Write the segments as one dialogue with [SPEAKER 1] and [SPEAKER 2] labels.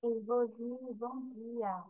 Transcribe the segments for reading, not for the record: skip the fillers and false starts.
[SPEAKER 1] Ei, Rosine, bom dia.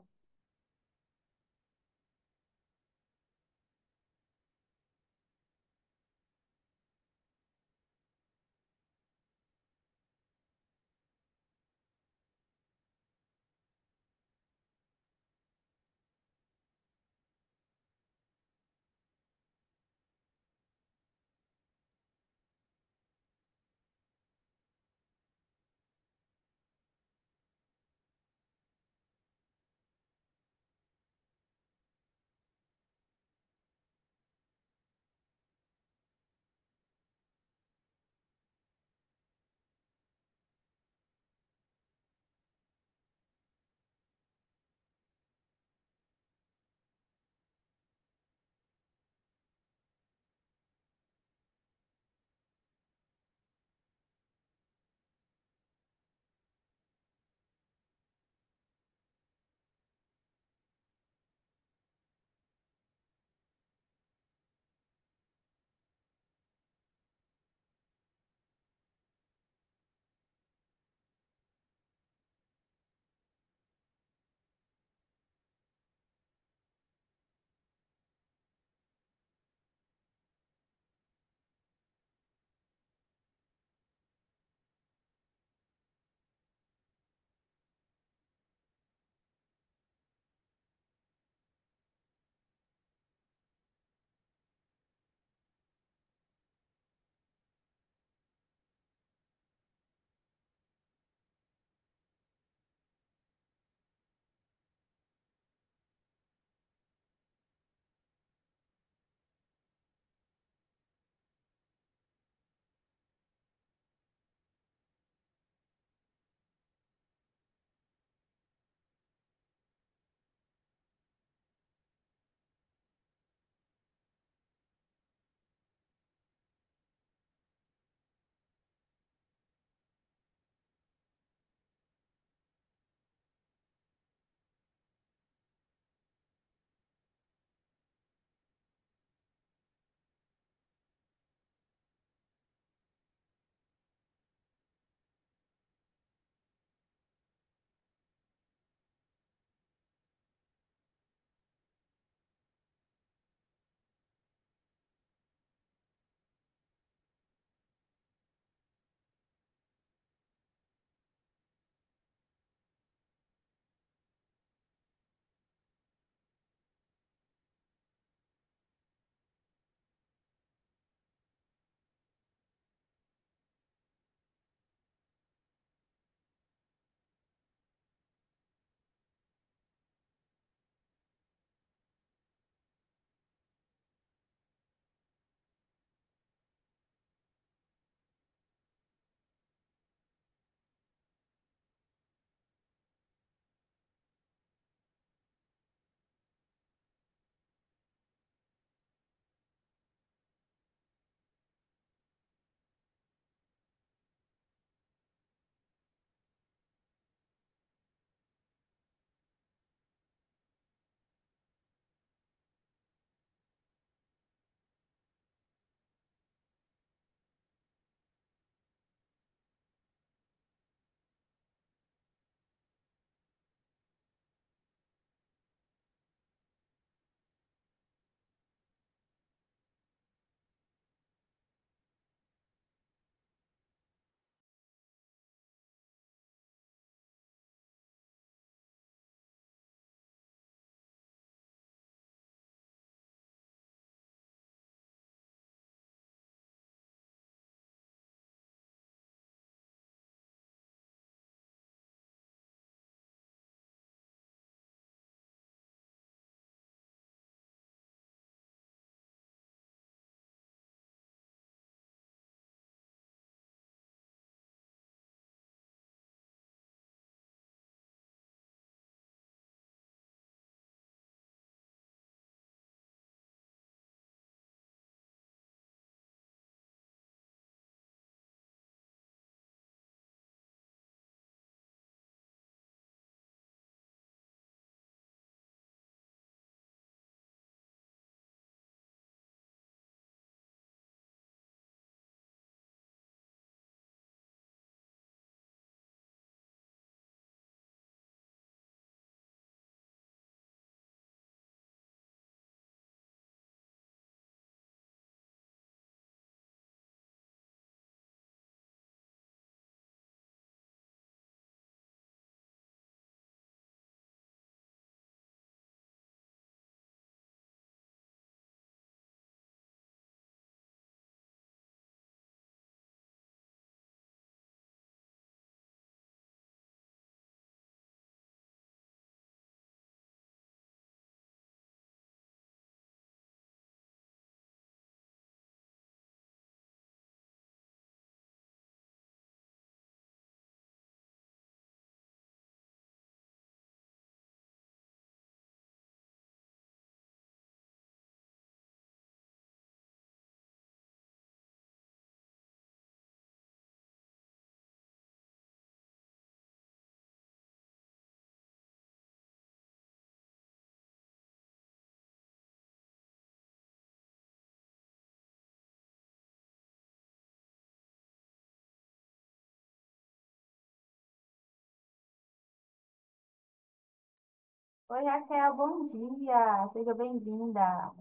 [SPEAKER 1] Oi, Raquel, bom dia. Seja bem-vinda.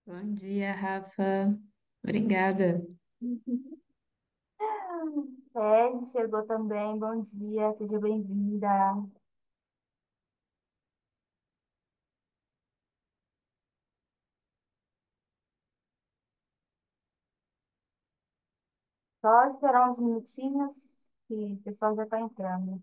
[SPEAKER 2] Bom dia, Rafa. Obrigada.
[SPEAKER 1] Ted chegou também. Bom dia, seja bem-vinda. Só esperar uns minutinhos que o pessoal já está entrando.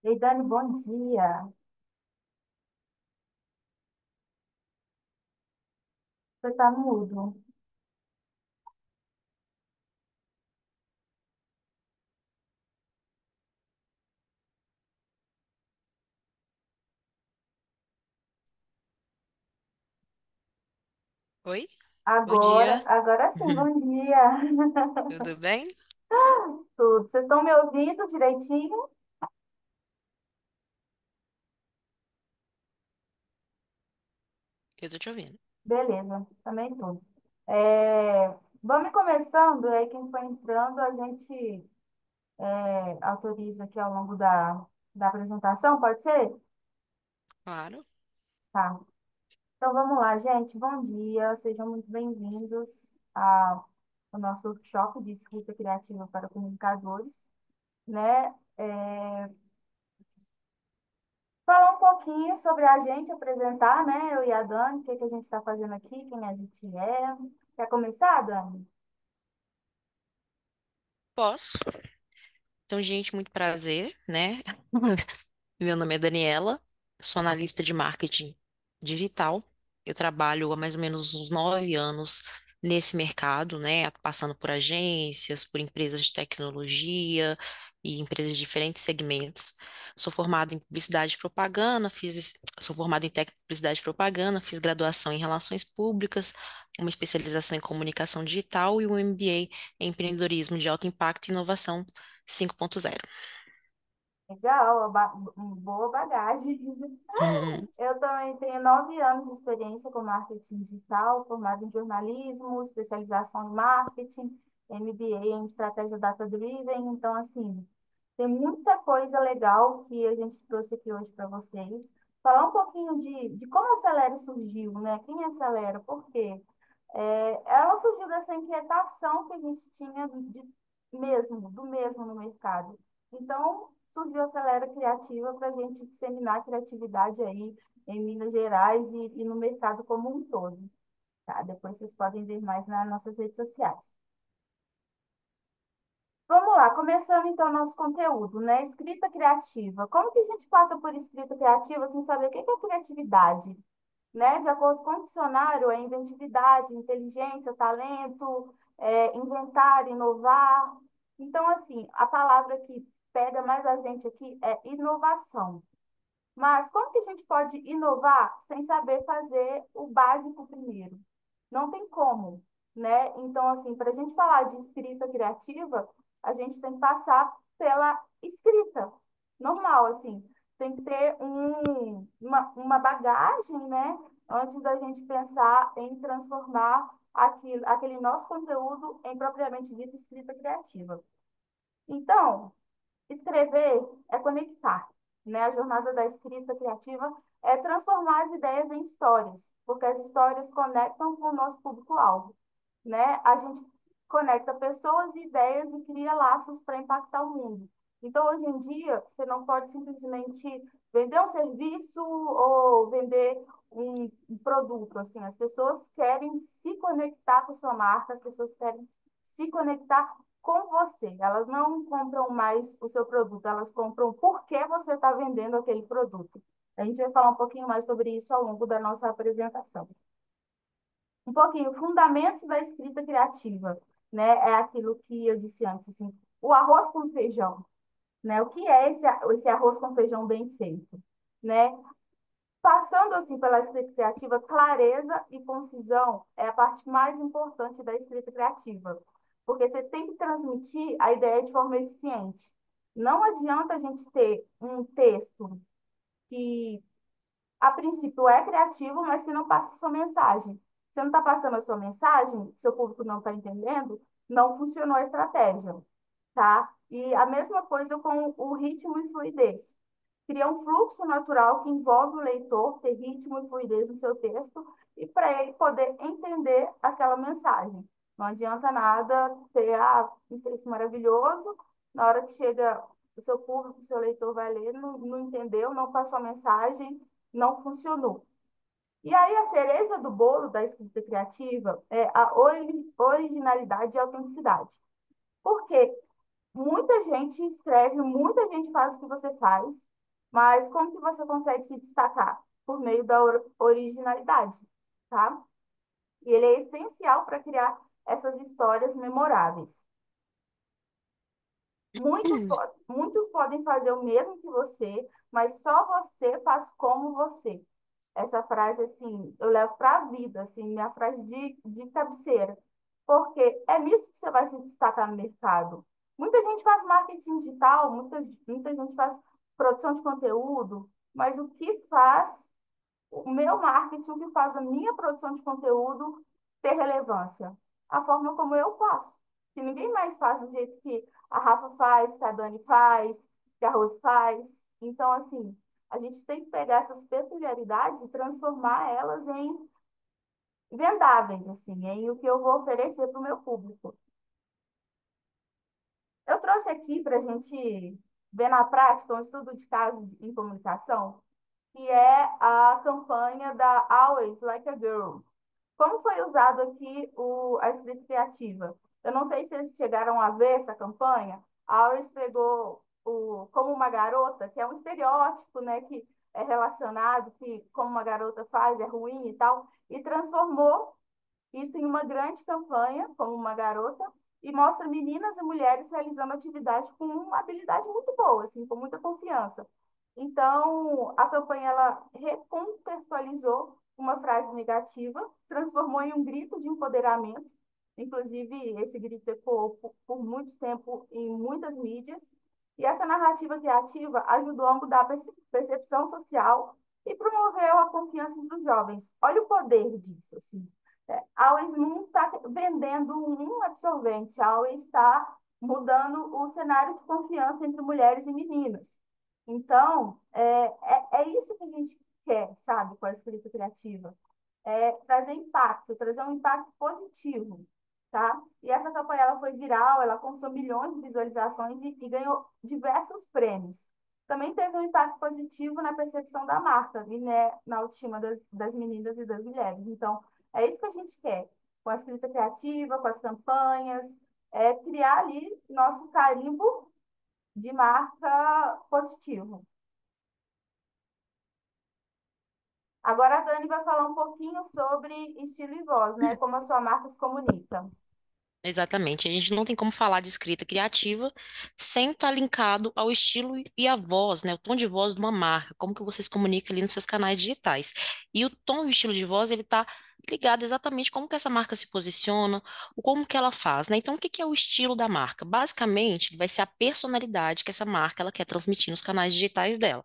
[SPEAKER 1] Ei, Dani, bom dia. Você está mudo.
[SPEAKER 3] Oi, bom
[SPEAKER 1] Agora,
[SPEAKER 3] dia.
[SPEAKER 1] agora sim, bom dia.
[SPEAKER 3] Tudo bem?
[SPEAKER 1] Tudo. Vocês estão me ouvindo direitinho?
[SPEAKER 3] Eu tô te ouvindo.
[SPEAKER 1] Beleza, também tudo. Vamos começando, aí quem for entrando, a gente autoriza aqui ao longo da apresentação, pode ser?
[SPEAKER 3] Claro.
[SPEAKER 1] Tá. Então vamos lá, gente. Bom dia, sejam muito bem-vindos ao nosso workshop de escrita criativa para comunicadores, né? Falar um pouquinho sobre a gente, apresentar, né? Eu e a Dani, o que que a gente está fazendo aqui, quem a gente é. Quer começar, Dani?
[SPEAKER 3] Posso? Então, gente, muito prazer, né? Meu nome é Daniela, sou analista de marketing digital. Eu trabalho há mais ou menos uns 9 anos nesse mercado, né? Passando por agências, por empresas de tecnologia e empresas de diferentes segmentos. Sou formada em publicidade e propaganda, sou formada em técnica de publicidade e propaganda, fiz graduação em relações públicas, uma especialização em comunicação digital e um MBA em empreendedorismo de alto impacto e inovação 5.0.
[SPEAKER 1] Legal, boa bagagem. Eu também tenho 9 anos de experiência com marketing digital, formada em jornalismo, especialização em marketing, MBA em estratégia data-driven. Então, assim, tem muita coisa legal que a gente trouxe aqui hoje para vocês. Falar um pouquinho de como a Acelera surgiu, né? Quem é a Acelera? Por quê? Ela surgiu dessa inquietação que a gente tinha do mesmo no mercado. Então, surgiu a Acelera Criativa para a gente disseminar a criatividade aí em Minas Gerais e no mercado como um todo, tá? Depois vocês podem ver mais nas nossas redes sociais. Vamos lá, começando então nosso conteúdo, né? Escrita criativa. Como que a gente passa por escrita criativa sem saber o que é criatividade? Né? De acordo com o dicionário, é inventividade, inteligência, talento, inventar, inovar. Então, assim, a palavra que pega mais a gente aqui é inovação. Mas como que a gente pode inovar sem saber fazer o básico primeiro? Não tem como, né? Então, assim, para a gente falar de escrita criativa, a gente tem que passar pela escrita normal, assim. Tem que ter uma bagagem, né? antes da gente pensar em transformar aquele nosso conteúdo em propriamente dita escrita criativa. Então, escrever é conectar, né? A jornada da escrita criativa é transformar as ideias em histórias, porque as histórias conectam com o nosso público-alvo, né? A gente conecta pessoas e ideias e cria laços para impactar o mundo. Então, hoje em dia, você não pode simplesmente vender um serviço ou vender um produto, assim. As pessoas querem se conectar com a sua marca, as pessoas querem se conectar com você. Elas não compram mais o seu produto, elas compram por que você está vendendo aquele produto. A gente vai falar um pouquinho mais sobre isso ao longo da nossa apresentação. Um pouquinho, fundamentos da escrita criativa, né? É aquilo que eu disse antes, assim, o arroz com feijão, né? O que é esse arroz com feijão bem feito, né? Passando assim pela escrita criativa, clareza e concisão é a parte mais importante da escrita criativa, porque você tem que transmitir a ideia de forma eficiente. Não adianta a gente ter um texto que a princípio é criativo, mas se não passa a sua mensagem. Você não está passando a sua mensagem, seu público não está entendendo, não funcionou a estratégia, tá? E a mesma coisa com o ritmo e fluidez. Cria um fluxo natural que envolve o leitor ter ritmo e fluidez no seu texto e para ele poder entender aquela mensagem. Não adianta nada ter um texto maravilhoso, na hora que chega o seu público, o seu leitor vai ler, não entendeu, não passou a mensagem, não funcionou. E aí a cereja do bolo da escrita criativa é a originalidade e autenticidade. Porque muita gente escreve, muita gente faz o que você faz, mas como que você consegue se destacar? Por meio da originalidade, tá? E ele é essencial para criar essas histórias memoráveis. Muitos podem fazer o mesmo que você, mas só você faz como você. Essa frase, assim, eu levo para a vida, assim, minha frase de cabeceira. Porque é nisso que você vai se destacar no mercado. Muita gente faz marketing digital, muita gente faz produção de conteúdo, mas o que faz o meu marketing, o que faz a minha produção de conteúdo ter relevância? A forma como eu faço. Que ninguém mais faz do jeito que a Rafa faz, que a Dani faz, que a Rose faz. Então, assim, a gente tem que pegar essas peculiaridades e transformar elas em vendáveis, assim, em o que eu vou oferecer para o meu público. Eu trouxe aqui para a gente ver na prática um estudo de caso em comunicação, que é a campanha da Always Like a Girl. Como foi usado aqui a escrita criativa? Eu não sei se vocês chegaram a ver essa campanha. A Always pegou como uma garota, que é um estereótipo, né, que é relacionado, que como uma garota faz, é ruim e tal, e transformou isso em uma grande campanha, como uma garota, e mostra meninas e mulheres realizando atividades com uma habilidade muito boa, assim, com muita confiança. Então, a campanha ela recontextualizou uma frase negativa, transformou em um grito de empoderamento. Inclusive, esse grito ecoou por muito tempo em muitas mídias. E essa narrativa criativa ajudou a mudar a percepção social e promoveu a confiança dos jovens. Olha o poder disso, assim. A Always não está vendendo um absorvente, a Always está mudando o cenário de confiança entre mulheres e meninas. Então, é isso que a gente quer, sabe, com a escrita criativa. É trazer impacto, trazer um impacto positivo, tá? E essa campanha ela foi viral, ela alcançou milhões de visualizações e ganhou diversos prêmios. Também teve um impacto positivo na percepção da marca e né, na autoestima das meninas e das mulheres. Então, é isso que a gente quer, com a escrita criativa, com as campanhas, é criar ali nosso carimbo de marca positivo. Agora a Dani vai falar um pouquinho sobre estilo e voz, né? Como a sua marca se comunica.
[SPEAKER 3] Exatamente. A gente não tem como falar de escrita criativa sem estar linkado ao estilo e à voz, né? O tom de voz de uma marca, como que você se comunica ali nos seus canais digitais. E o tom e o estilo de voz, ele está ligado exatamente como que essa marca se posiciona, o como que ela faz, né? Então, o que que é o estilo da marca? Basicamente, vai ser a personalidade que essa marca ela quer transmitir nos canais digitais dela.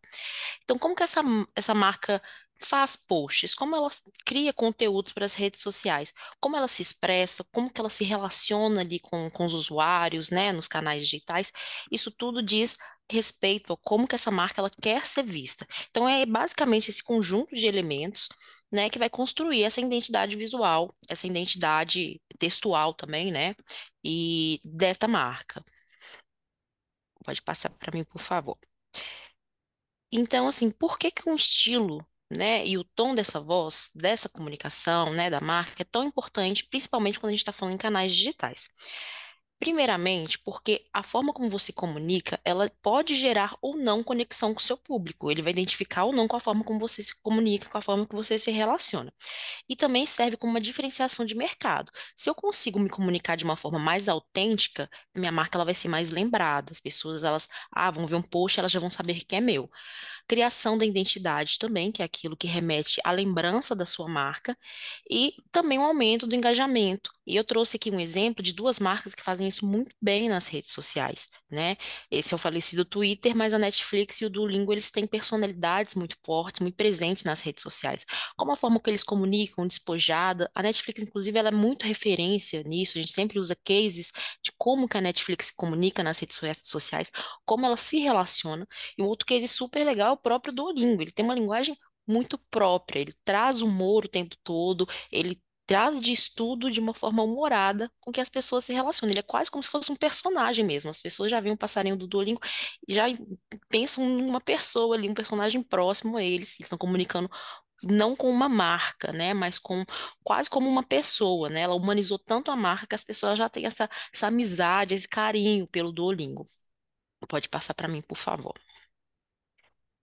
[SPEAKER 3] Então, como que essa marca faz posts, como ela cria conteúdos para as redes sociais, como ela se expressa, como que ela se relaciona ali com os usuários, né, nos canais digitais, isso tudo diz respeito a como que essa marca ela quer ser vista. Então é basicamente esse conjunto de elementos, né, que vai construir essa identidade visual, essa identidade textual também, né, e desta marca. Pode passar para mim, por favor. Então, assim, por que que um estilo, né, e o tom dessa voz, dessa comunicação, né, da marca é tão importante, principalmente quando a gente está falando em canais digitais? Primeiramente, porque a forma como você comunica, ela pode gerar ou não conexão com o seu público. Ele vai identificar ou não com a forma como você se comunica, com a forma que você se relaciona. E também serve como uma diferenciação de mercado. Se eu consigo me comunicar de uma forma mais autêntica, minha marca ela vai ser mais lembrada. As pessoas, elas, vão ver um post, elas já vão saber que é meu. Criação da identidade também, que é aquilo que remete à lembrança da sua marca, e também o aumento do engajamento. E eu trouxe aqui um exemplo de duas marcas que fazem isso muito bem nas redes sociais, né? Esse é o falecido Twitter, mas a Netflix e o Duolingo, eles têm personalidades muito fortes, muito presentes nas redes sociais. Como a forma que eles comunicam, despojada, a Netflix, inclusive, ela é muito referência nisso, a gente sempre usa cases de como que a Netflix se comunica nas redes sociais, como ela se relaciona, e um outro case super legal é o próprio Duolingo. Ele tem uma linguagem muito própria, ele traz humor o tempo todo, ele traz de estudo de uma forma humorada com que as pessoas se relacionam. Ele é quase como se fosse um personagem mesmo. As pessoas já veem um passarinho do Duolingo e já pensam numa pessoa ali, um personagem próximo a eles. Eles estão comunicando não com uma marca, né, mas com quase como uma pessoa, né? Ela humanizou tanto a marca que as pessoas já têm essa amizade, esse carinho pelo Duolingo. Pode passar para mim, por favor.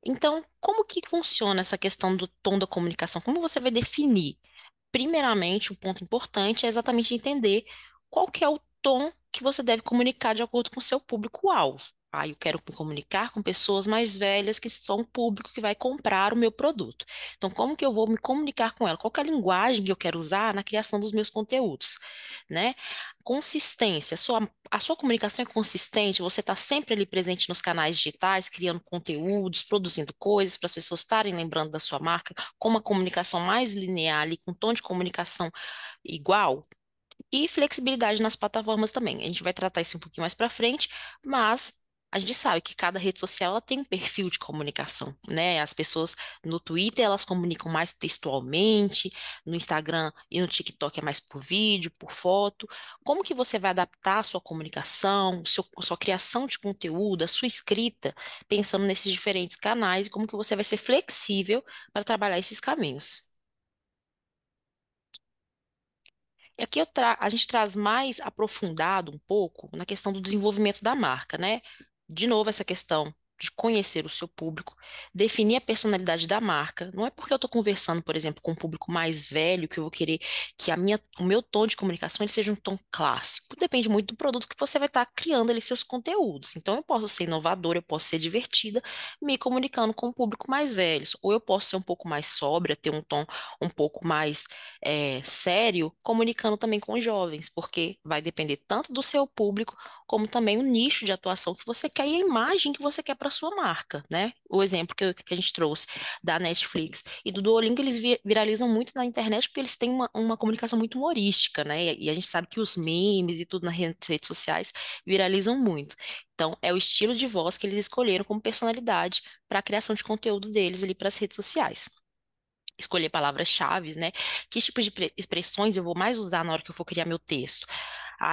[SPEAKER 3] Então, como que funciona essa questão do tom da comunicação? Como você vai definir? Primeiramente, um ponto importante é exatamente entender qual que é o tom que você deve comunicar de acordo com o seu público-alvo. Eu quero me comunicar com pessoas mais velhas que são o público que vai comprar o meu produto. Então, como que eu vou me comunicar com ela? Qual que é a linguagem que eu quero usar na criação dos meus conteúdos, né? Consistência. A sua comunicação é consistente? Você está sempre ali presente nos canais digitais, criando conteúdos, produzindo coisas para as pessoas estarem lembrando da sua marca, com uma comunicação mais linear ali, com um tom de comunicação igual, e flexibilidade nas plataformas também. A gente vai tratar isso um pouquinho mais para frente, mas a gente sabe que cada rede social ela tem um perfil de comunicação, né? As pessoas no Twitter elas comunicam mais textualmente, no Instagram e no TikTok é mais por vídeo, por foto. Como que você vai adaptar a sua comunicação, a sua criação de conteúdo, a sua escrita, pensando nesses diferentes canais e como que você vai ser flexível para trabalhar esses caminhos? E aqui a gente traz mais aprofundado um pouco na questão do desenvolvimento da marca, né? De novo, essa questão de conhecer o seu público, definir a personalidade da marca. Não é porque eu estou conversando, por exemplo, com um público mais velho que eu vou querer que o meu tom de comunicação ele seja um tom clássico. Depende muito do produto que você vai estar criando ali seus conteúdos. Então, eu posso ser inovadora, eu posso ser divertida, me comunicando com o público mais velho. Ou eu posso ser um pouco mais sóbria, ter um tom um pouco mais sério, comunicando também com os jovens, porque vai depender tanto do seu público, como também o nicho de atuação que você quer e a imagem que você quer para sua marca, né? O exemplo que a gente trouxe da Netflix e do Duolingo, eles viralizam muito na internet porque eles têm uma comunicação muito humorística, né? E a gente sabe que os memes e tudo nas redes sociais viralizam muito. Então, é o estilo de voz que eles escolheram como personalidade para a criação de conteúdo deles ali para as redes sociais, escolher palavras-chave, né? Que tipos de expressões eu vou mais usar na hora que eu for criar meu texto?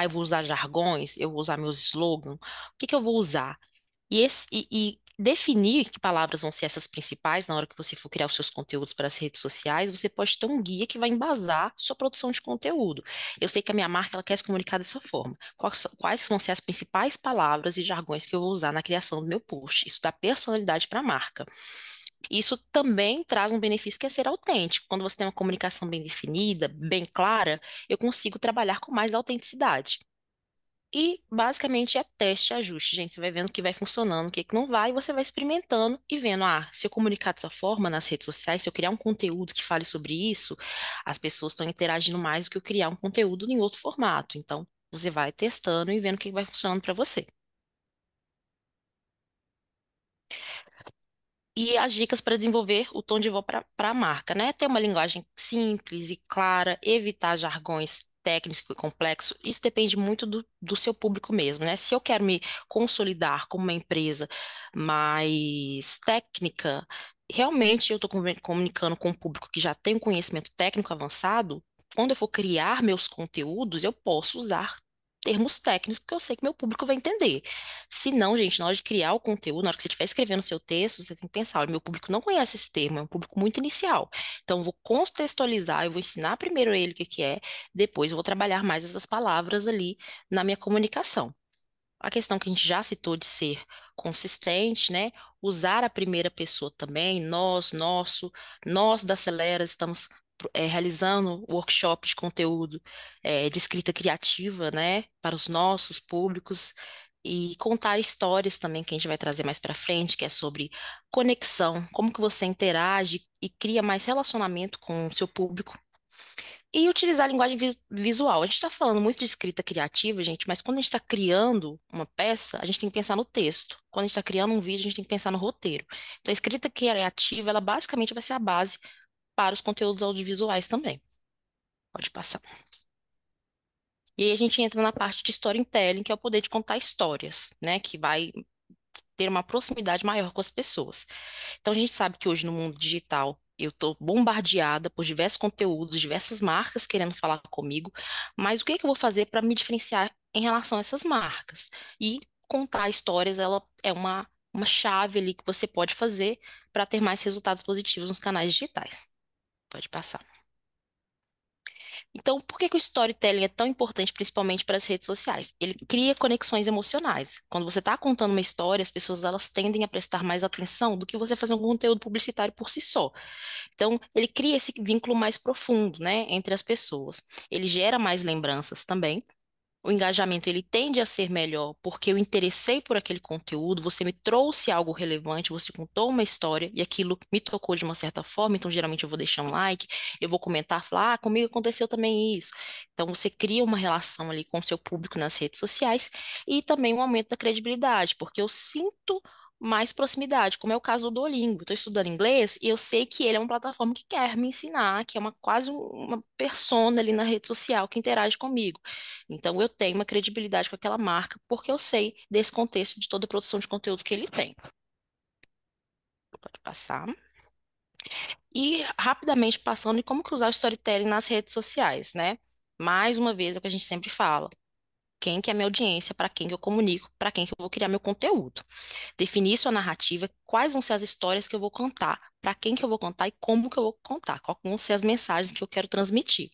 [SPEAKER 3] Eu vou usar jargões, eu vou usar meus slogans, o que que eu vou usar? E definir que palavras vão ser essas principais na hora que você for criar os seus conteúdos para as redes sociais, você pode ter um guia que vai embasar sua produção de conteúdo. Eu sei que a minha marca ela quer se comunicar dessa forma. Quais vão ser as principais palavras e jargões que eu vou usar na criação do meu post? Isso dá personalidade para a marca. Isso também traz um benefício que é ser autêntico. Quando você tem uma comunicação bem definida, bem clara, eu consigo trabalhar com mais autenticidade. E basicamente é teste e ajuste, gente. Você vai vendo o que vai funcionando, o que que não vai, e você vai experimentando e vendo, se eu comunicar dessa forma nas redes sociais, se eu criar um conteúdo que fale sobre isso, as pessoas estão interagindo mais do que eu criar um conteúdo em outro formato. Então, você vai testando e vendo o que vai funcionando para você. e as dicas para desenvolver o tom de voz para a marca, né? Ter uma linguagem simples e clara, evitar jargões técnicos e complexos. Isso depende muito do seu público mesmo, né? Se eu quero me consolidar como uma empresa mais técnica, realmente eu estou comunicando com um público que já tem um conhecimento técnico avançado. Quando eu for criar meus conteúdos, eu posso usar termos técnicos, porque eu sei que meu público vai entender. Se não, gente, na hora de criar o conteúdo, na hora que você estiver escrevendo o seu texto, você tem que pensar, olha, meu público não conhece esse termo, é um público muito inicial. Então, eu vou contextualizar, eu vou ensinar primeiro a ele o que que é, depois eu vou trabalhar mais essas palavras ali na minha comunicação. A questão que a gente já citou de ser consistente, né? Usar a primeira pessoa também, nós, nosso, nós da Celera estamos realizando workshop de conteúdo de escrita criativa, né? Para os nossos públicos e contar histórias também que a gente vai trazer mais para frente, que é sobre conexão, como que você interage e cria mais relacionamento com o seu público. E utilizar a linguagem visual. A gente está falando muito de escrita criativa, gente, mas quando a gente está criando uma peça, a gente tem que pensar no texto. Quando a gente está criando um vídeo, a gente tem que pensar no roteiro. Então, a escrita criativa, ela basicamente vai ser a base para os conteúdos audiovisuais também. Pode passar. E aí a gente entra na parte de storytelling, que é o poder de contar histórias, né? Que vai ter uma proximidade maior com as pessoas. Então, a gente sabe que hoje no mundo digital eu estou bombardeada por diversos conteúdos, diversas marcas querendo falar comigo, mas o que é que eu vou fazer para me diferenciar em relação a essas marcas? E contar histórias, ela é uma chave ali que você pode fazer para ter mais resultados positivos nos canais digitais. Pode passar. Então, por que que o storytelling é tão importante, principalmente para as redes sociais? Ele cria conexões emocionais. Quando você está contando uma história, as pessoas elas tendem a prestar mais atenção do que você fazer um conteúdo publicitário por si só. Então, ele cria esse vínculo mais profundo, né, entre as pessoas. Ele gera mais lembranças também. O engajamento ele tende a ser melhor porque eu interessei por aquele conteúdo, você me trouxe algo relevante, você contou uma história e aquilo me tocou de uma certa forma, então geralmente eu vou deixar um like, eu vou comentar, falar, ah, comigo aconteceu também isso. Então você cria uma relação ali com o seu público nas redes sociais e também um aumento da credibilidade, porque eu sinto mais proximidade, como é o caso do Duolingo. Estou estudando inglês e eu sei que ele é uma plataforma que quer me ensinar, que é quase uma persona ali na rede social que interage comigo. Então, eu tenho uma credibilidade com aquela marca porque eu sei desse contexto de toda a produção de conteúdo que ele tem. Pode passar. E rapidamente passando em como que usar o storytelling nas redes sociais, né? Mais uma vez, é o que a gente sempre fala. Quem que é a minha audiência, para quem que eu comunico, para quem que eu vou criar meu conteúdo. Definir sua narrativa, quais vão ser as histórias que eu vou contar, para quem que eu vou contar e como que eu vou contar, quais vão ser as mensagens que eu quero transmitir.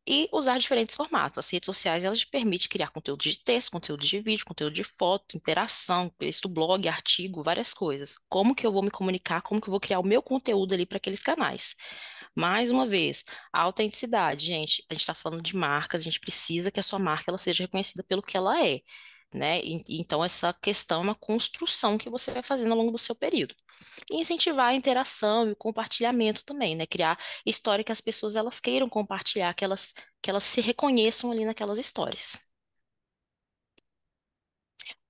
[SPEAKER 3] E usar diferentes formatos. As redes sociais, elas te permitem criar conteúdo de texto, conteúdo de vídeo, conteúdo de foto, interação, texto, blog, artigo, várias coisas. Como que eu vou me comunicar, como que eu vou criar o meu conteúdo ali para aqueles canais. Mais uma vez, a autenticidade, gente, a gente está falando de marcas, a gente precisa que a sua marca ela seja reconhecida pelo que ela é. Né? Então, essa questão é uma construção que você vai fazendo ao longo do seu período. E incentivar a interação e o compartilhamento também, né? Criar história que as pessoas elas queiram compartilhar, que elas se reconheçam ali naquelas histórias.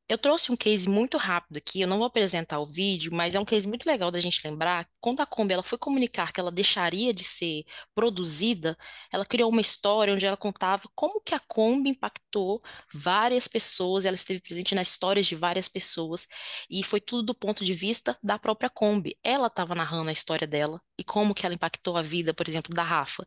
[SPEAKER 3] Eu trouxe um case muito rápido aqui, eu não vou apresentar o vídeo, mas é um case muito legal da gente lembrar. Quando a Kombi ela foi comunicar que ela deixaria de ser produzida, ela criou uma história onde ela contava como que a Kombi impactou várias pessoas, ela esteve presente nas histórias de várias pessoas, e foi tudo do ponto de vista da própria Kombi. Ela estava narrando a história dela e como que ela impactou a vida, por exemplo, da Rafa,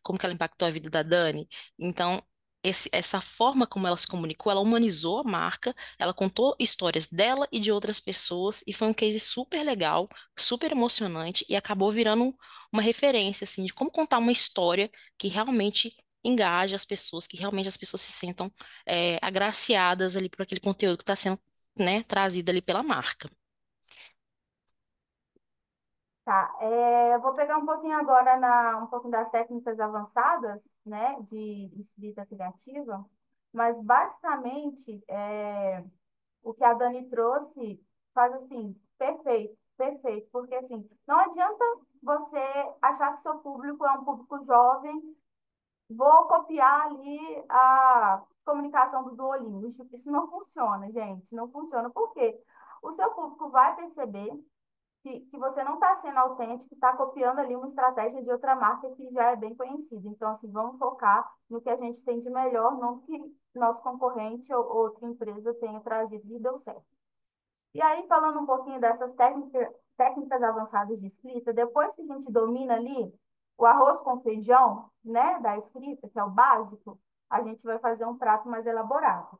[SPEAKER 3] como que ela impactou a vida da Dani. Então, essa forma como ela se comunicou, ela humanizou a marca, ela contou histórias dela e de outras pessoas, e foi um case super legal, super emocionante, e acabou virando uma referência, assim, de como contar uma história que realmente engaja as pessoas, que realmente as pessoas se sentam agraciadas ali por aquele conteúdo que está sendo, né, trazido ali pela marca.
[SPEAKER 1] Tá, eu vou pegar um pouquinho agora um pouquinho das técnicas avançadas, né, de escrita criativa, mas basicamente o que a Dani trouxe faz assim, perfeito, perfeito, porque assim, não adianta você achar que seu público é um público jovem, vou copiar ali a comunicação do Duolingo. Isso não funciona, gente, não funciona. Por quê? O seu público vai perceber que você não está sendo autêntico, está copiando ali uma estratégia de outra marca que já é bem conhecida. Então, assim, vamos focar no que a gente tem de melhor, não que nosso concorrente ou outra empresa tenha trazido e deu certo. E aí, falando um pouquinho dessas técnicas avançadas de escrita, depois que a gente domina ali o arroz com feijão, né, da escrita, que é o básico, a gente vai fazer um prato mais elaborado.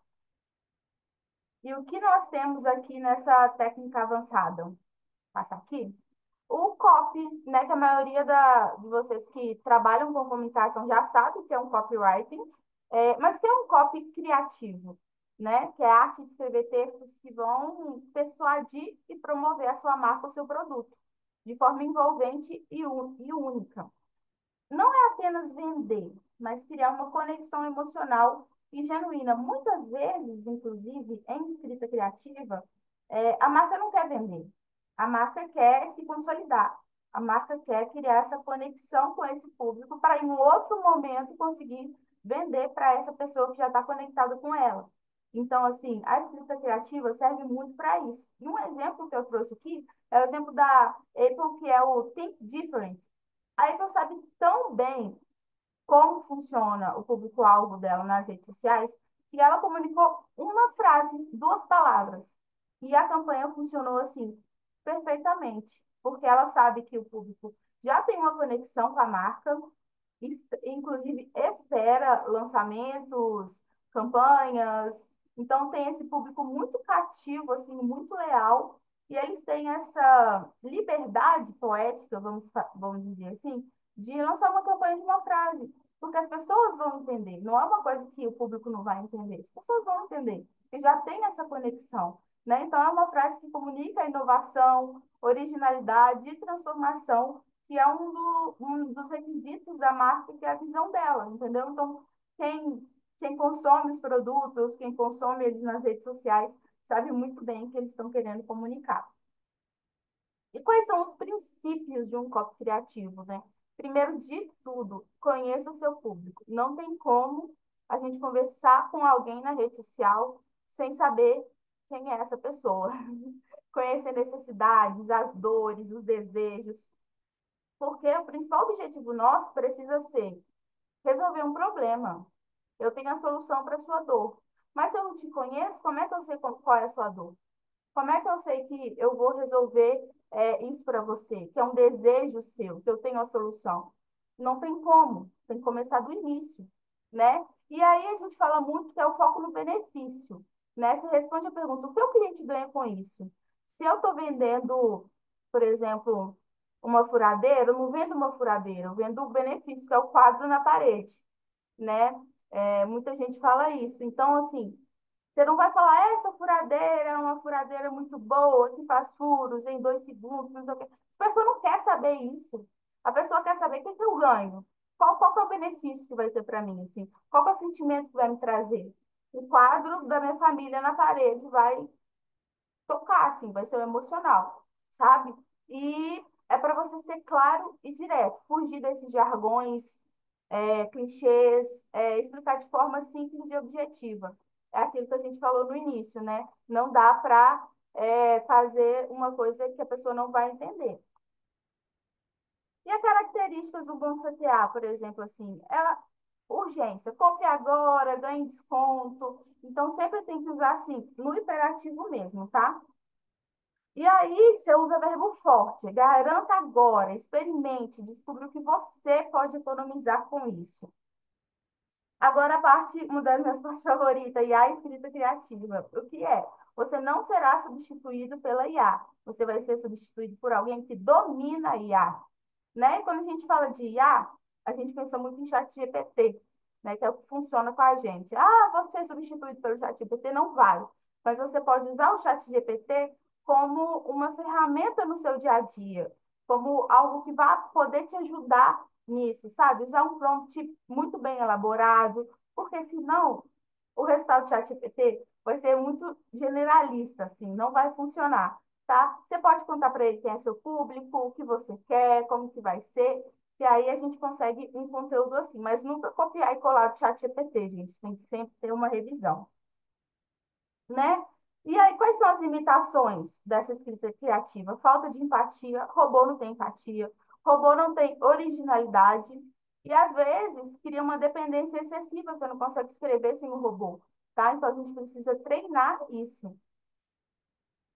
[SPEAKER 1] E o que nós temos aqui nessa técnica avançada? Vou passar aqui. O copy, né, que a maioria de vocês que trabalham com comunicação já sabe que é um copywriting, mas que é um copy criativo, né, que é a arte de escrever textos que vão persuadir e promover a sua marca, o seu produto, de forma envolvente e única. Não é apenas vender, mas criar uma conexão emocional e genuína. Muitas vezes, inclusive, em escrita criativa, a marca não quer vender, a marca quer se consolidar, a marca quer criar essa conexão com esse público para, em um outro momento, conseguir vender para essa pessoa que já está conectada com ela. Então, assim, a escrita criativa serve muito para isso. E um exemplo que eu trouxe aqui é o exemplo da Apple, que é o Think Different. A Apple sabe tão bem como funciona o público-alvo dela nas redes sociais, que ela comunicou uma frase, duas palavras. E a campanha funcionou assim, perfeitamente, porque ela sabe que o público já tem uma conexão com a marca, inclusive espera lançamentos, campanhas. Então tem esse público muito cativo, assim, muito leal, e eles têm essa liberdade poética, vamos dizer assim, de lançar uma campanha de uma frase, porque as pessoas vão entender. Não é uma coisa que o público não vai entender, as pessoas vão entender, e já tem essa conexão, né? Então é uma frase que comunica inovação, originalidade e transformação, que é um dos requisitos da marca, que é a visão dela, entendeu? Então, quem consome os produtos, quem consome eles nas redes sociais, sabe muito bem o que eles estão querendo comunicar. E quais são os princípios de um copy criativo, né? Primeiro de tudo, conheça o seu público. Não tem como a gente conversar com alguém na rede social sem saber quem é essa pessoa. Conhecer necessidades, as dores, os desejos. Porque o principal objetivo nosso precisa ser resolver um problema. Eu tenho a solução para a sua dor. Mas se eu não te conheço, como é que eu sei qual é a sua dor? Como é que eu sei que eu vou resolver isso para você, que é um desejo seu, que eu tenho a solução? Não tem como, tem que começar do início, né? E aí a gente fala muito que é o foco no benefício, né? Você responde a pergunta, o que o cliente ganha com isso? Se eu estou vendendo, por exemplo, uma furadeira, eu não vendo uma furadeira, eu vendo o benefício, que é o quadro na parede, né? Muita gente fala isso. Então, assim, você não vai falar, essa furadeira é uma furadeira muito boa, que faz furos em 2 segundos, não sei o quê. A pessoa não quer saber isso. A pessoa quer saber o que que eu ganho. Qual que é o benefício que vai ter para mim, assim? Qual que é o sentimento que vai me trazer? O quadro da minha família na parede vai tocar, assim, vai ser o emocional, sabe? E é para você ser claro e direto, fugir desses jargões, clichês, explicar de forma simples e objetiva. É aquilo que a gente falou no início, né? Não dá para fazer uma coisa que a pessoa não vai entender. E as características do bom CTA, por exemplo, assim, é urgência, compre agora, ganhe desconto. Então, sempre tem que usar assim, no imperativo mesmo, tá? E aí, você usa verbo forte, garanta agora, experimente, descubra o que você pode economizar com isso. Agora, uma das minhas partes favoritas, IA escrita criativa. O que é? Você não será substituído pela IA. Você vai ser substituído por alguém que domina a IA. Né? E quando a gente fala de IA, a gente pensa muito em chat GPT, né? Que é o que funciona com a gente. Ah, você é substituído pelo chat GPT? Não vai. Mas você pode usar o chat GPT como uma ferramenta no seu dia a dia, como algo que vai poder te ajudar nisso, sabe? Usar um prompt muito bem elaborado, porque senão o resultado do chat GPT vai ser muito generalista, assim, não vai funcionar, tá? Você pode contar para ele quem é seu público, o que você quer, como que vai ser, e aí a gente consegue um conteúdo assim, mas nunca copiar e colar do chat GPT, gente, tem que sempre ter uma revisão, né? E aí, quais são as limitações dessa escrita criativa? Falta de empatia, robô não tem empatia, robô não tem originalidade, e às vezes cria uma dependência excessiva, você não consegue escrever sem o robô, tá? Então a gente precisa treinar isso.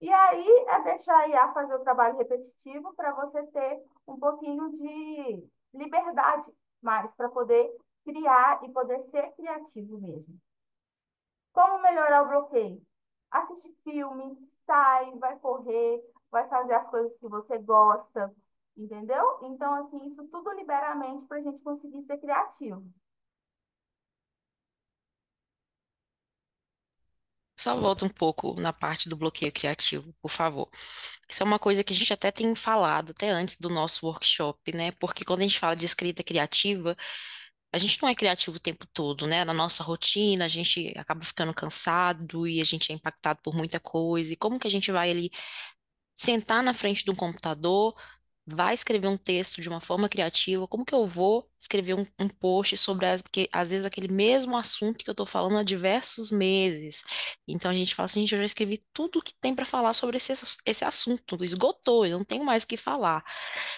[SPEAKER 1] E aí é deixar a IA fazer o trabalho repetitivo para você ter um pouquinho de liberdade mais para poder criar e poder ser criativo mesmo. Como melhorar o bloqueio? Assistir filme, sai, vai correr, vai fazer as coisas que você gosta, entendeu? Então, assim, isso tudo libera a mente para a gente conseguir ser criativo.
[SPEAKER 3] Só volta um pouco na parte do bloqueio criativo, por favor. Isso é uma coisa que a gente até tem falado até antes do nosso workshop, né? Porque quando a gente fala de escrita criativa, a gente não é criativo o tempo todo, né? Na nossa rotina, a gente acaba ficando cansado e a gente é impactado por muita coisa. E como que a gente vai ali sentar na frente de um computador, vai escrever um texto de uma forma criativa? Como que eu vou escrever um post sobre, às vezes, aquele mesmo assunto que eu estou falando há diversos meses? Então a gente fala assim, gente, eu já escrevi tudo que tem para falar sobre esse assunto, esgotou, eu não tenho mais o que falar.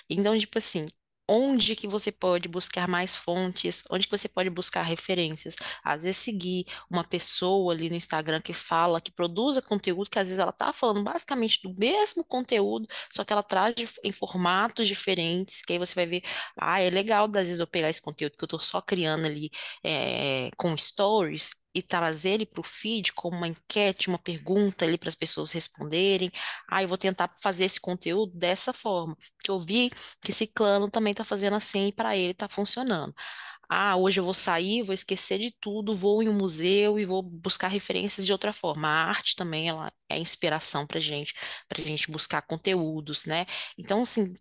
[SPEAKER 3] Então, tipo assim, onde que você pode buscar mais fontes? Onde que você pode buscar referências? Às vezes seguir uma pessoa ali no Instagram que fala, que produza conteúdo, que às vezes ela tá falando basicamente do mesmo conteúdo, só que ela traz em formatos diferentes, que aí você vai ver, ah, é legal às vezes eu pegar esse conteúdo que eu tô só criando ali com stories e trazer ele para o feed como uma enquete, uma pergunta ali para as pessoas responderem. Ah, eu vou tentar fazer esse conteúdo dessa forma, que eu vi que ciclano também está fazendo assim e para ele está funcionando. Ah, hoje eu vou sair, vou esquecer de tudo, vou em um museu e vou buscar referências de outra forma. A arte também, ela é inspiração para gente buscar conteúdos, né? Então, assim,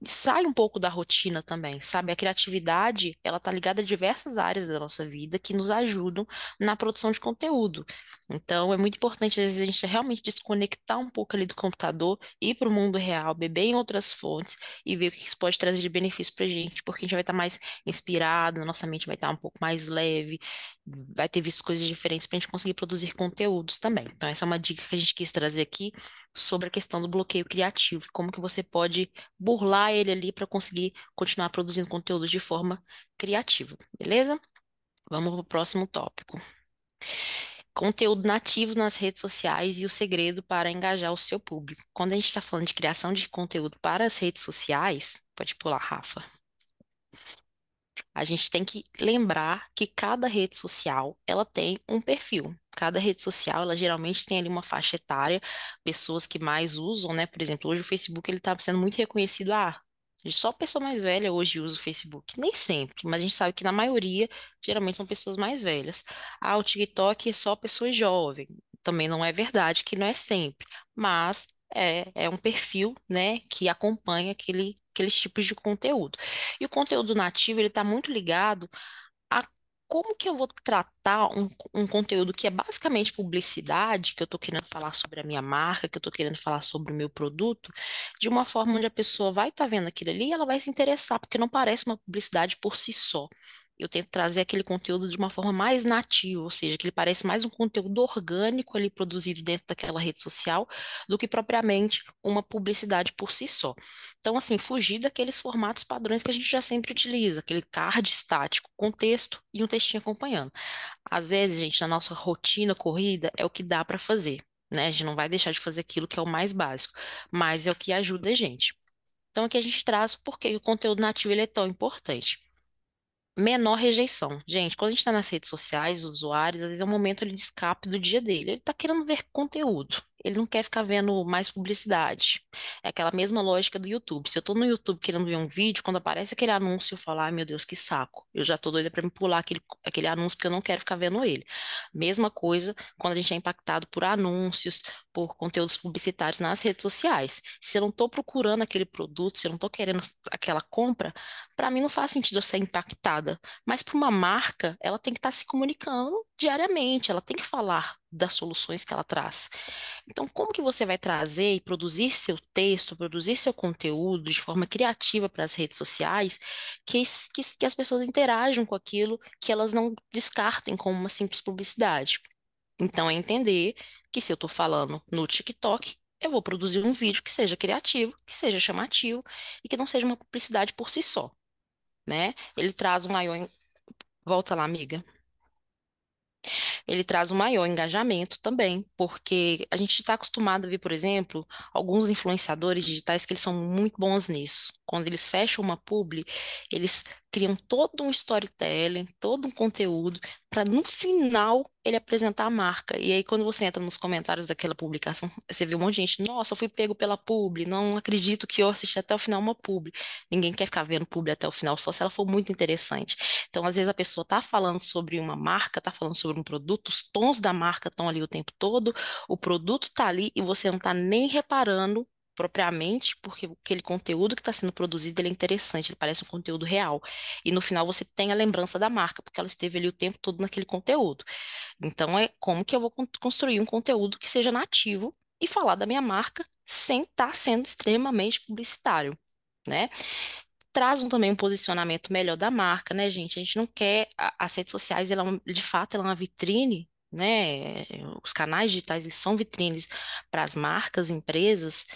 [SPEAKER 3] sai um pouco da rotina também, sabe? A criatividade, ela tá ligada a diversas áreas da nossa vida que nos ajudam na produção de conteúdo. Então, é muito importante, às vezes, a gente realmente desconectar um pouco ali do computador, ir para o mundo real, beber em outras fontes e ver o que isso pode trazer de benefício para a gente, porque a gente vai estar mais inspirado, nossa mente vai estar um pouco mais leve, vai ter visto coisas diferentes para a gente conseguir produzir conteúdos também. Então, essa é uma dica que a gente quis trazer aqui sobre a questão do bloqueio criativo, como que você pode burlar ele ali para conseguir continuar produzindo conteúdo de forma criativa, beleza? Vamos para o próximo tópico. Conteúdo nativo nas redes sociais e o segredo para engajar o seu público. Quando a gente está falando de criação de conteúdo para as redes sociais, pode pular, Rafa. A gente tem que lembrar que cada rede social, ela tem um perfil. Cada rede social, ela geralmente tem ali uma faixa etária, pessoas que mais usam, né? Por exemplo, hoje o Facebook, ele está sendo muito reconhecido, só pessoa mais velha hoje usa o Facebook. Nem sempre, mas a gente sabe que na maioria, geralmente são pessoas mais velhas. Ah, o TikTok é só pessoa jovem. Também não é verdade que não é sempre, mas é um perfil, né, que acompanha aqueles tipos de conteúdo. E o conteúdo nativo, ele está muito ligado a como que eu vou tratar um conteúdo que é basicamente publicidade, que eu estou querendo falar sobre a minha marca, que eu estou querendo falar sobre o meu produto, de uma forma onde a pessoa vai estar vendo aquilo ali e ela vai se interessar, porque não parece uma publicidade por si só. Eu tento trazer aquele conteúdo de uma forma mais nativa, ou seja, que ele parece mais um conteúdo orgânico ali produzido dentro daquela rede social do que propriamente uma publicidade por si só. Então, assim, fugir daqueles formatos padrões que a gente já sempre utiliza, aquele card estático, com texto e um textinho acompanhando. Às vezes, gente, na nossa rotina corrida, é o que dá para fazer, né? A gente não vai deixar de fazer aquilo que é o mais básico, mas é o que ajuda a gente. Então, aqui a gente traz por que o conteúdo nativo ele é tão importante. Menor rejeição. Gente, quando a gente está nas redes sociais, os usuários, às vezes é um momento ali de escape do dia dele. Ele está querendo ver conteúdo. Ele não quer ficar vendo mais publicidade. É aquela mesma lógica do YouTube. Se eu estou no YouTube querendo ver um vídeo, quando aparece aquele anúncio, eu falo, ai meu Deus, que saco. Eu já estou doida para me pular aquele anúncio porque eu não quero ficar vendo ele. Mesma coisa quando a gente é impactado por anúncios, por conteúdos publicitários nas redes sociais. Se eu não estou procurando aquele produto, se eu não estou querendo aquela compra, para mim não faz sentido eu ser impactada, mas para uma marca, ela tem que estar se comunicando diariamente, ela tem que falar das soluções que ela traz. Então, como que você vai trazer e produzir seu texto, produzir seu conteúdo de forma criativa para as redes sociais, que as pessoas interajam com aquilo, que elas não descartem como uma simples publicidade? Então, é entender que se eu estou falando no TikTok, eu vou produzir um vídeo que seja criativo, que seja chamativo e que não seja uma publicidade por si só, né? Ele traz um maior. Volta lá, amiga. Ele traz um maior engajamento também, porque a gente está acostumado a ver, por exemplo, alguns influenciadores digitais que eles são muito bons nisso. Quando eles fecham uma publi, eles criam todo um storytelling, todo um conteúdo, para no final ele apresentar a marca. E aí, quando você entra nos comentários daquela publicação, você vê um monte de gente, nossa, eu fui pego pela publi, não acredito que eu assisti até o final uma publi. Ninguém quer ficar vendo publi até o final, só se ela for muito interessante. Então, às vezes, a pessoa está falando sobre uma marca, está falando sobre um produto, os tons da marca estão ali o tempo todo, o produto está ali e você não está nem reparando propriamente, porque aquele conteúdo que está sendo produzido ele é interessante, ele parece um conteúdo real. E no final você tem a lembrança da marca, porque ela esteve ali o tempo todo naquele conteúdo. Então, é como que eu vou construir um conteúdo que seja nativo e falar da minha marca sem estar sendo extremamente publicitário, né? Traz também um posicionamento melhor da marca, né, gente? A gente não quer as redes sociais, de fato, ela é uma vitrine, né? Os canais digitais, eles são vitrines para as marcas, empresas,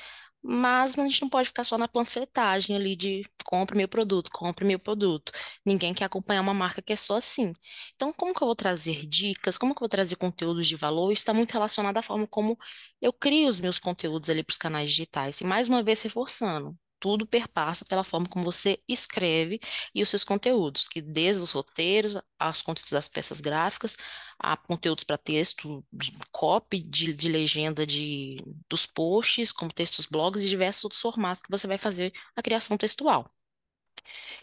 [SPEAKER 3] mas a gente não pode ficar só na panfletagem ali de compre meu produto, compre meu produto. Ninguém quer acompanhar uma marca que é só assim. Então, como que eu vou trazer dicas? Como que eu vou trazer conteúdos de valor? Isso está muito relacionado à forma como eu crio os meus conteúdos ali para os canais digitais. E mais uma vez reforçando. Tudo perpassa pela forma como você escreve e os seus conteúdos, que desde os roteiros, aos conteúdos das peças gráficas, a conteúdos para texto, de copy, de legenda dos posts, como textos, blogs e diversos outros formatos que você vai fazer a criação textual.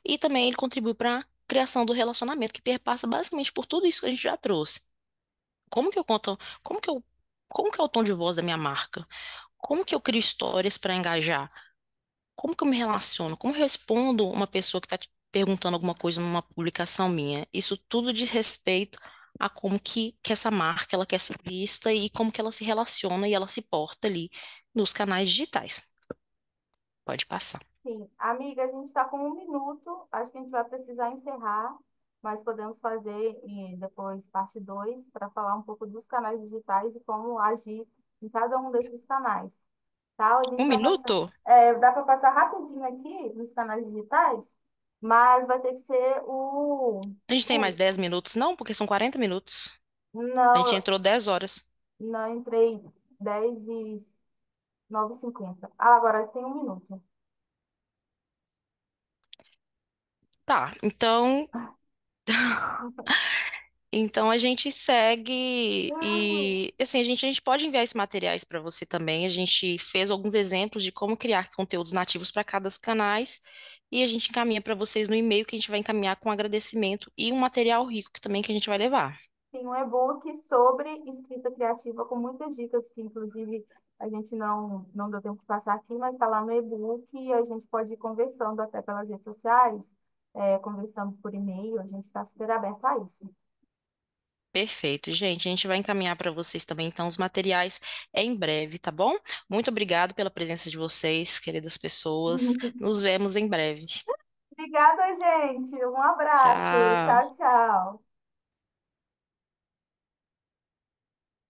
[SPEAKER 3] E também ele contribui para a criação do relacionamento, que perpassa basicamente por tudo isso que a gente já trouxe. Como que eu conto, como que eu, como que é o tom de voz da minha marca? Como que eu crio histórias para engajar? Como que eu me relaciono? Como eu respondo uma pessoa que está te perguntando alguma coisa numa publicação minha? Isso tudo diz respeito a como que essa marca ela quer ser vista e como que ela se relaciona e ela se porta ali nos canais digitais. Pode passar.
[SPEAKER 1] Sim, amiga, a gente está com 1 minuto, acho que a gente vai precisar encerrar, mas podemos fazer depois parte 2 para falar um pouco dos canais digitais e como agir em cada um desses canais. Tá? A gente
[SPEAKER 3] Um
[SPEAKER 1] vai passar,
[SPEAKER 3] minuto?
[SPEAKER 1] dá para passar rapidinho aqui nos canais digitais, mas vai ter que ser
[SPEAKER 3] A gente tem mais 10 minutos? Não, porque são 40 minutos. A gente
[SPEAKER 1] não,
[SPEAKER 3] entrou 10 horas.
[SPEAKER 1] não entrei 10 e 9h50. Ah, agora tem 1 minuto.
[SPEAKER 3] Tá, então a gente segue e assim a gente pode enviar esses materiais para você também. A gente fez alguns exemplos de como criar conteúdos nativos para cada canais e a gente encaminha para vocês no e-mail que a gente vai encaminhar com agradecimento e um material rico que também que a gente vai levar.
[SPEAKER 1] Tem um e-book sobre escrita criativa com muitas dicas que, inclusive, a gente não deu tempo de passar aqui, mas está lá no e-book e a gente pode ir conversando até pelas redes sociais, conversando por e-mail, a gente está super aberto a isso.
[SPEAKER 3] Perfeito, gente. A gente vai encaminhar para vocês também então os materiais em breve, tá bom? Muito obrigado pela presença de vocês, queridas pessoas. Nos vemos em breve.
[SPEAKER 1] Obrigada, gente. Um abraço.
[SPEAKER 3] Tchau.
[SPEAKER 1] Tchau, tchau.